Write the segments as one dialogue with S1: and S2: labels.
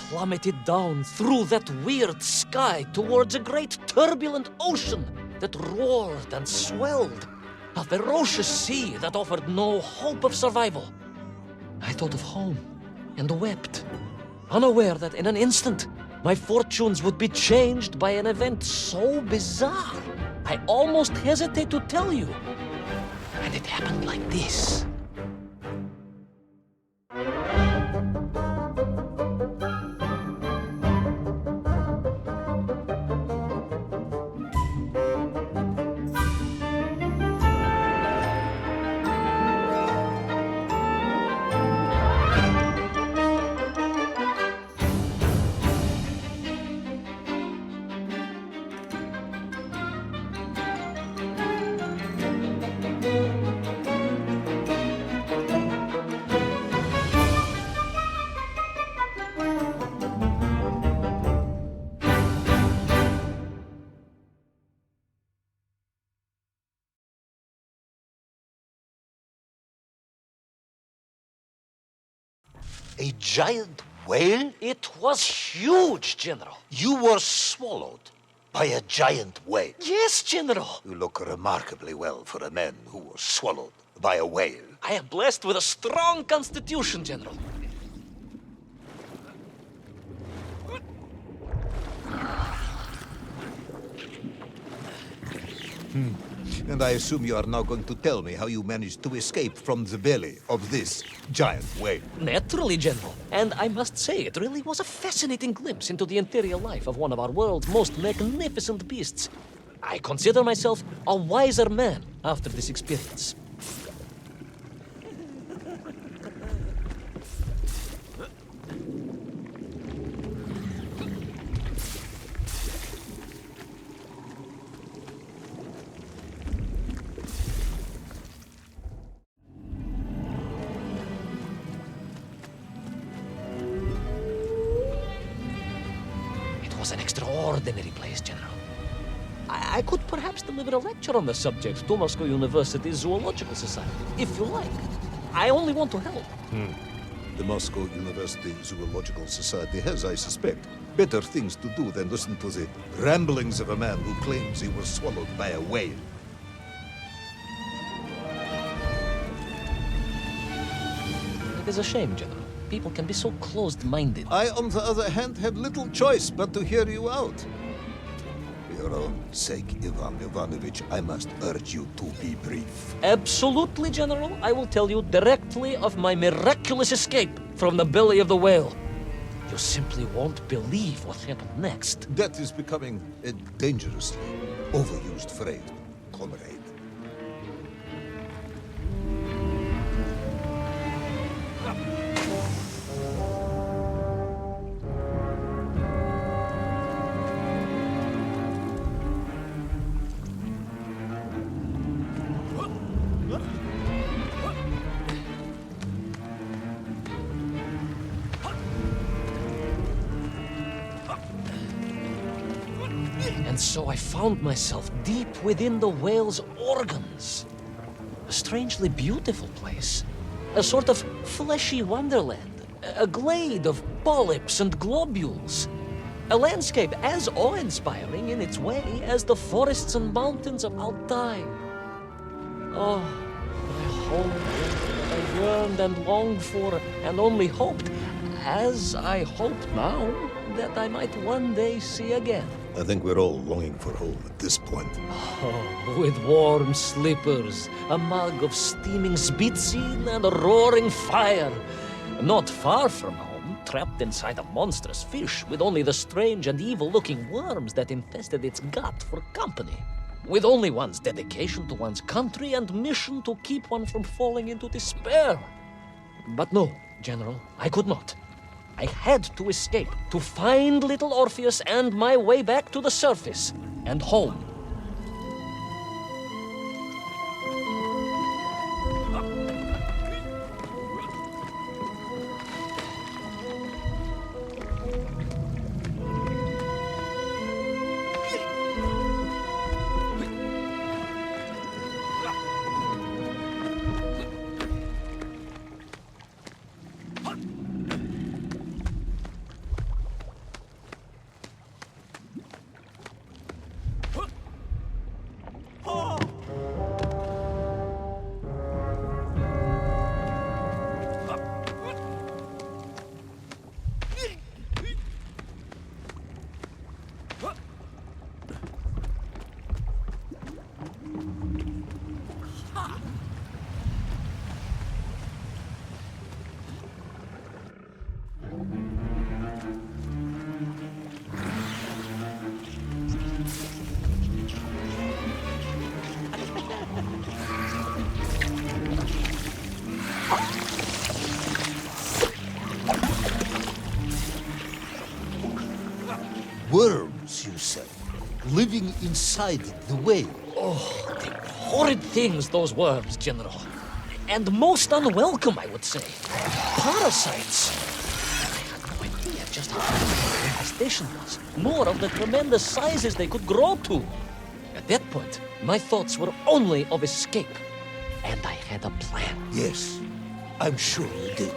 S1: plummeted down through that weird sky towards a great turbulent ocean that roared and swelled, a ferocious sea that offered no hope of survival. I thought of home and wept, unaware that in an instant my fortunes would be changed by an event so bizarre I almost hesitate to tell you. And it happened like this.
S2: A giant whale?
S1: It was huge, General.
S2: You were swallowed by a giant whale.
S1: Yes, General.
S2: You look remarkably well for a man who was swallowed by a whale.
S1: I am blessed with a strong constitution, General.
S2: And I assume you are now going to tell me how you managed to escape from the belly of this giant whale.
S1: Naturally, General. And I must say, it really was a fascinating glimpse into the interior life of one of our world's most magnificent beasts. I consider myself a wiser man after this experience. It was an extraordinary place, General. I could perhaps deliver a lecture on the subject to Moscow University's Zoological Society, if you like. I only want to help.
S2: The Moscow University Zoological Society has, I suspect, better things to do than listen to the ramblings of a man who claims he was swallowed by a whale.
S1: It is a shame, General. People can be so closed-minded.
S2: I, on the other hand, had little choice but to hear you out. For your own sake, Ivan Ivanovich, I must urge you to be brief.
S1: Absolutely, General. I will tell you directly of my miraculous escape from the belly of the whale. You simply won't believe what happened next.
S2: That is becoming a dangerously overused phrase, comrade.
S1: And so I found myself deep within the whale's organs. A strangely beautiful place. A sort of fleshy wonderland. A glade of polyps and globules. A landscape as awe-inspiring in its way as the forests and mountains of Altai. Oh, my home that I yearned and longed for and only hoped, as I hope now, that I might one day see again.
S2: I think we're all longing for home at this point.
S1: Oh, with warm slippers, a mug of steaming Spitzin, and a roaring fire. Not far from home, trapped inside a monstrous fish with only the strange and evil-looking worms that infested its gut for company. With only one's dedication to one's country and mission to keep one from falling into despair. But no, General, I could not. I had to escape, to find Little Orpheus and my way back to the surface and home.
S2: Worms, you said, living inside the whale.
S1: Oh, the horrid things, those worms, General. And most unwelcome, I would say. Parasites. I had no idea just how big the infestation was. More of the tremendous sizes they could grow to. At that point, my thoughts were only of escape. And I had a plan.
S2: Yes, I'm sure you did.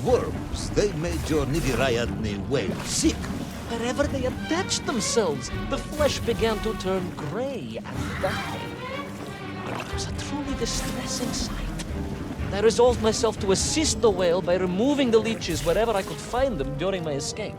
S2: Worms, they made your Nivirayadni whale sick.
S1: Wherever they attached themselves, the flesh began to turn gray and die. It was a truly distressing sight. I resolved myself to assist the whale by removing the leeches wherever I could find them during my escape.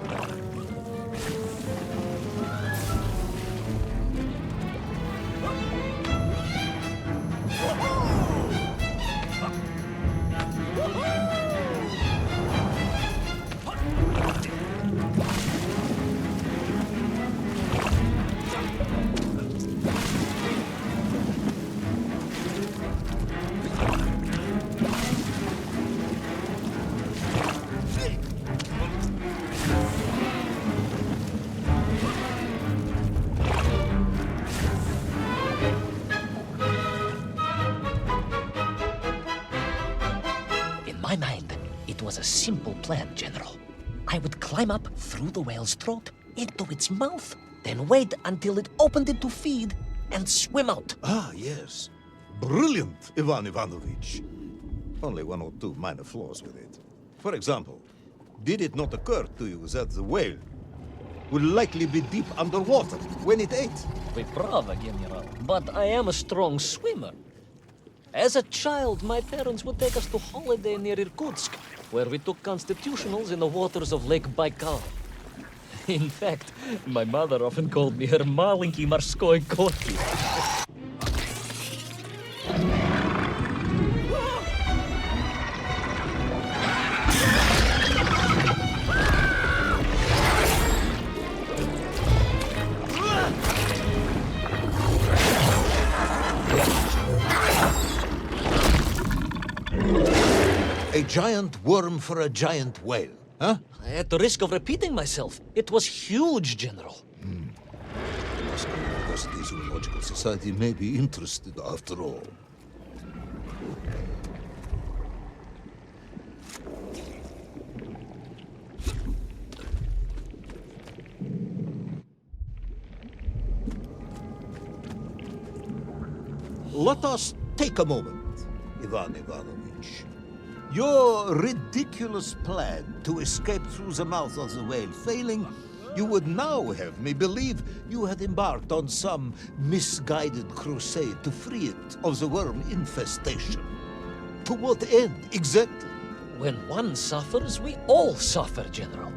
S1: In my mind, it was a simple plan, General. I would climb up through the whale's throat, into its mouth, then wait until it opened it to feed, and swim out.
S2: Ah, yes. Brilliant, Ivan Ivanovich. Only one or two minor flaws with it. For example, did it not occur to you that the whale will likely be deep underwater when it ate?
S1: Вы правы, General, but I am a strong swimmer. As a child, my parents would take us to holiday near Irkutsk, where we took constitutionals in the waters of Lake Baikal. In fact, my mother often called me her маленький морской quirky.
S2: A giant worm for a giant whale, huh?
S1: At the risk of repeating myself, it was huge, General.
S2: The Moscow University Zoological Society may be interested after all. Let us take a moment, Ivan Ivanovich. Your ridiculous plan to escape through the mouth of the whale failing, you would now have me believe you had embarked on some misguided crusade to free it of the worm infestation. To what end, exactly?
S1: When one suffers, we all suffer, General.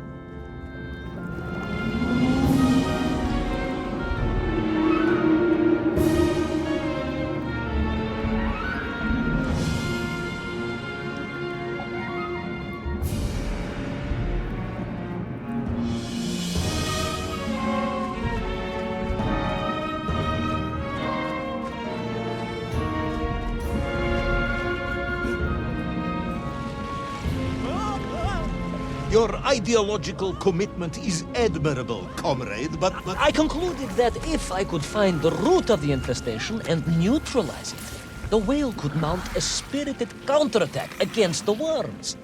S2: Your ideological commitment is admirable, comrade, but...
S1: I concluded that if I could find the root of the infestation and neutralize it, the whale could mount a spirited counterattack against the worms.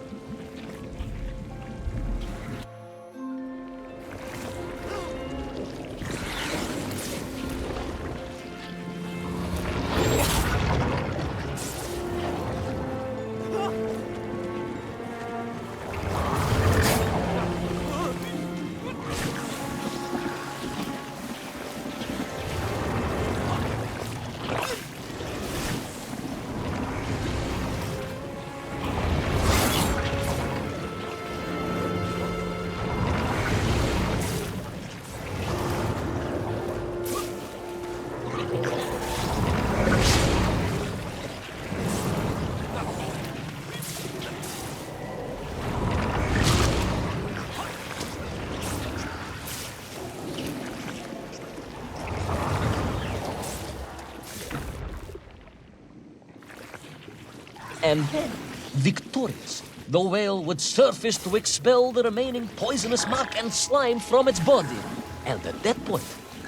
S1: And then, victorious, the whale would surface to expel the remaining poisonous muck and slime from its body. And at that point,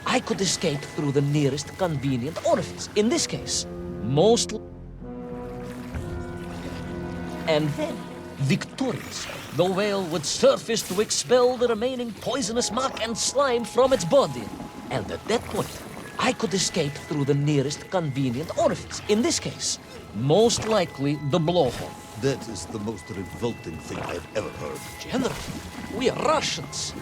S1: I could escape through the nearest convenient orifice. In this case, most... And then, victorious, the whale would surface to expel the remaining poisonous muck and slime from its body. And at that point, I could escape through the nearest convenient orifice. In this case, most likely the blowhole.
S2: That is the most revolting thing I've ever heard.
S1: General, we are Russians.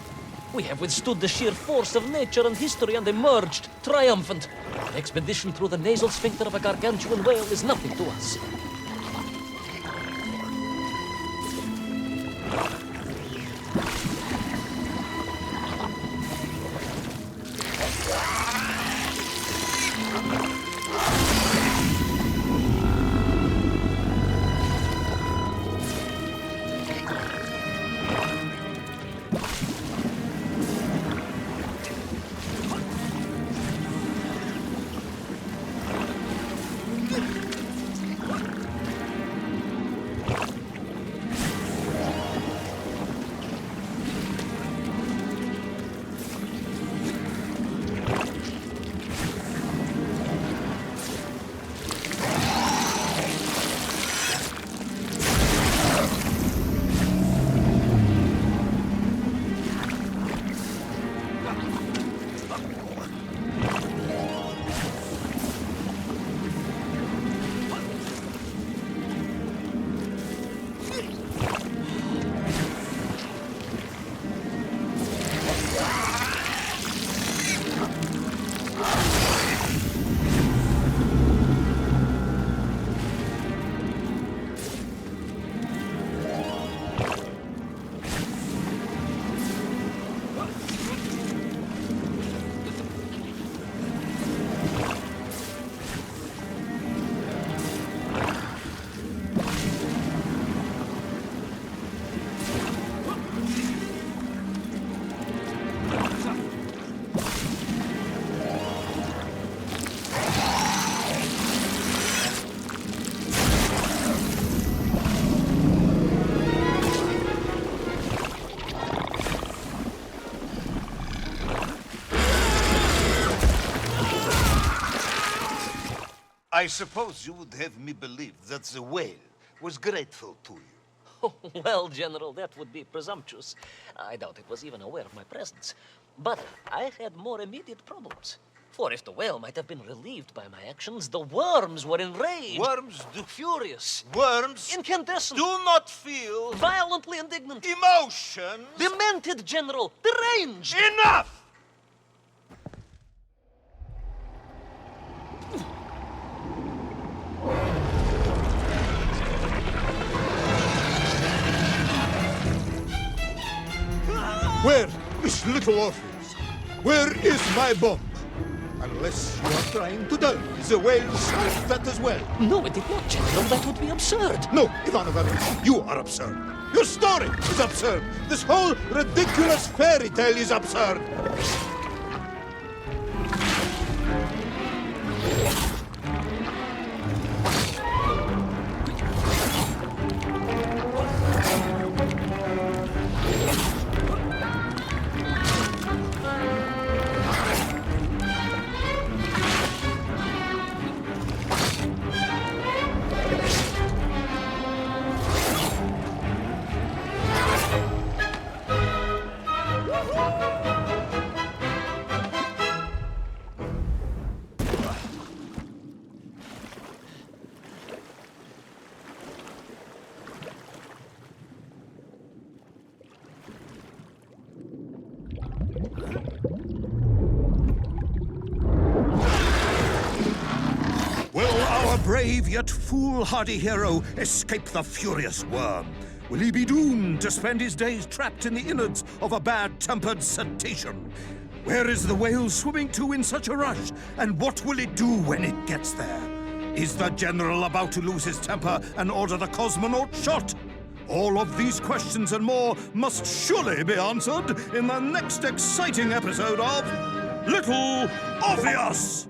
S1: We have withstood the sheer force of nature and history and emerged triumphant. An expedition through the nasal sphincter of a gargantuan whale is nothing to us.
S2: I suppose you would have me believe that the whale was grateful to you.
S1: Oh, well, General, that would be presumptuous. I doubt it was even aware of my presence. But I had more immediate problems. For if the whale might have been relieved by my actions, the worms were enraged.
S3: Worms do.
S1: Furious.
S3: Worms
S1: Incandescent.
S3: do not feel
S1: Violently indignant.
S3: emotions.
S1: Demented, General. Deranged.
S3: Enough!
S2: Where is Little Orpheus? Where is my bomb? Unless you are trying to tell me the whale solved that as well.
S1: No, it did not, General. That would be absurd.
S2: No, Ivan Ivanovich, you are absurd. Your story is absurd. This whole ridiculous fairy tale is absurd.
S4: Will our brave yet foolhardy hero escape the furious worm? Will he be doomed to spend his days trapped in the innards of a bad-tempered cetacean? Where is the whale swimming to in such a rush? And what will it do when it gets there? Is the general about to lose his temper and order the cosmonaut shot? All of these questions and more must surely be answered in the next exciting episode of Little Orpheus!